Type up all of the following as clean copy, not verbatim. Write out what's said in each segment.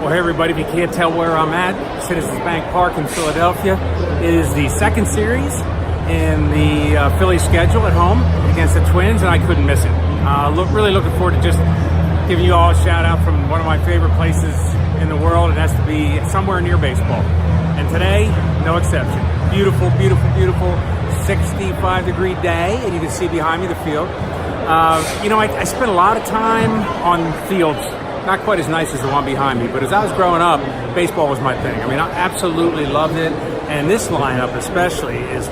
Well, hey everybody, if you can't tell where I'm at, Citizens Bank Park in Philadelphia. It is the second series in the Phillies schedule at home against the Twins, and I couldn't miss it. Really looking forward to just giving you all a shout out from one of my favorite places in the world, and that's to be somewhere near baseball. And today, no exception. Beautiful, beautiful, beautiful 65-degree day, and you can see behind me the field. I spent a lot of time on fields, not quite as nice as the one behind me, but as I was growing up, baseball was my thing. I mean, I absolutely loved it, and this lineup especially is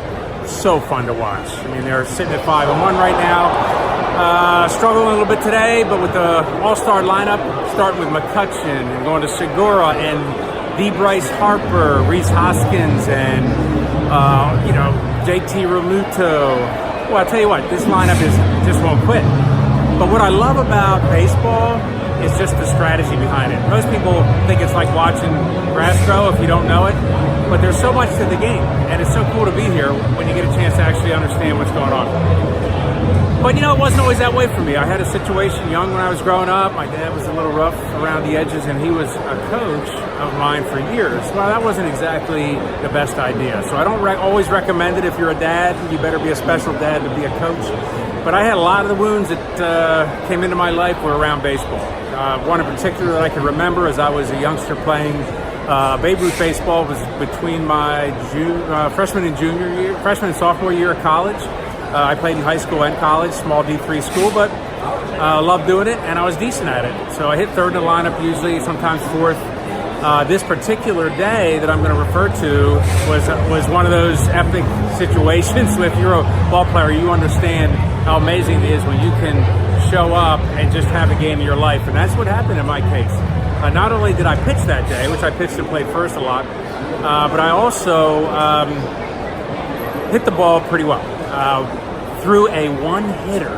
so fun to watch. I mean, they're sitting at 5-1 right now. Struggling a little bit today, but with the all-star lineup, starting with McCutchen and going to Segura and D. Bryce Harper, Reese Hoskins, and JT Realmuto. Well, I'll tell you what, this lineup just won't quit. But what I love about baseball is just the strategy behind it. Most people think it's like watching grass grow if you don't know it, but there's so much to the game, and it's so cool to be here when you get a chance to actually understand what's going on. But it wasn't always that way for me. I had a situation young when I was growing up. My dad was a little rough around the edges, and he was a coach of mine for years. Well, that wasn't exactly the best idea. So I don't always recommend it. If you're a dad, you better be a special dad to be a coach. But I had a lot of the wounds that came into my life were around baseball. One in particular that I can remember as I was a youngster playing Babe Ruth baseball was between my freshman and sophomore year of college. I played in high school and college, small D3 school, but loved doing it, and I was decent at it. So I hit third in the lineup, usually sometimes fourth. This particular day that I'm going to refer to was one of those epic situations. If you're a ball player, you understand how amazing it is when you can show up and just have a game of your life, and that's what happened in my case. Not only did I pitch that day, which I pitched and played first a lot, but I also hit the ball pretty well. Threw a one-hitter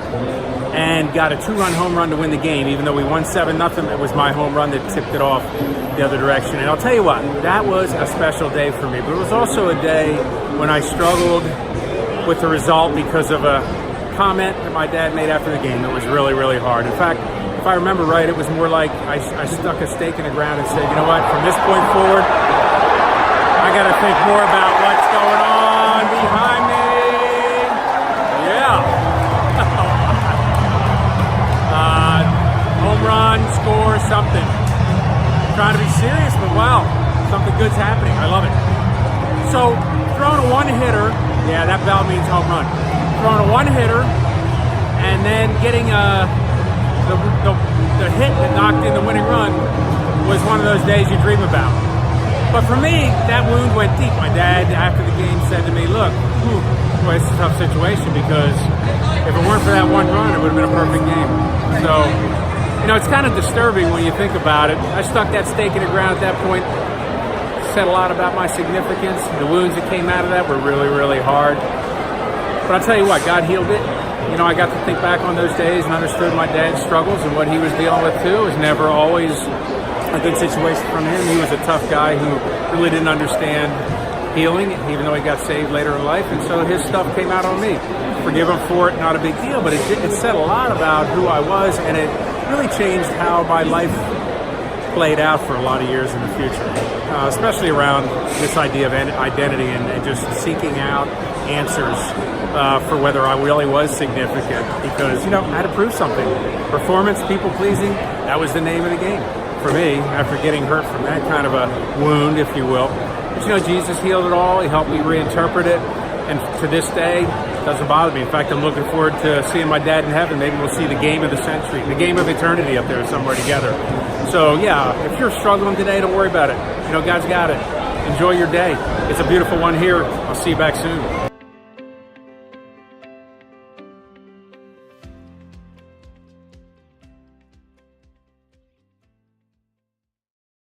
and got a 2-run home run to win the game. Even though we won 7-0, it was my home run that tipped it off the other direction. And I'll tell you what, that was a special day for me. But it was also a day when I struggled with the result because of a comment that my dad made after the game that was really, really hard. In fact, if I remember right, it was more like I stuck a stake in the ground and said, you know what, from this point forward, I got to think more about what's going on behind me. Home run, score, something. Trying to be serious, but wow, something good's happening. I love it. So, throwing a one-hitter, yeah, that bell means home run. Throwing a one-hitter, and then getting the hit that knocked in the winning run was one of those days you dream about. But for me, that wound went deep. My dad, after the game, said to me, look, boy, it's a tough situation because if it weren't for that one run, it would have been a perfect game. So, it's kind of disturbing when you think about it. I stuck that stake in the ground at that point, said a lot about my significance. The wounds that came out of that were really, really hard. But I'll tell you what, God healed it. I got to think back on those days and understood my dad's struggles and what he was dealing with too. It was never always a good situation from him. He was a tough guy who really didn't understand healing, even though he got saved later in life, and so his stuff came out on me. Forgive him for it, not a big deal, but it said a lot about who I was, and it really changed how my life played out for a lot of years in the future, especially around this idea of identity and just seeking out answers for whether I really was significant, because, I had to prove something. Performance, people-pleasing, that was the name of the game for me after getting hurt from that kind of a wound, if you will. But Jesus healed it all. He helped me reinterpret it. And to this day, it doesn't bother me. In fact, I'm looking forward to seeing my dad in heaven. Maybe we'll see the game of the century, the game of eternity up there somewhere together. So, yeah, if you're struggling today, don't worry about it. God's got it. Enjoy your day. It's a beautiful one here. I'll see you back soon.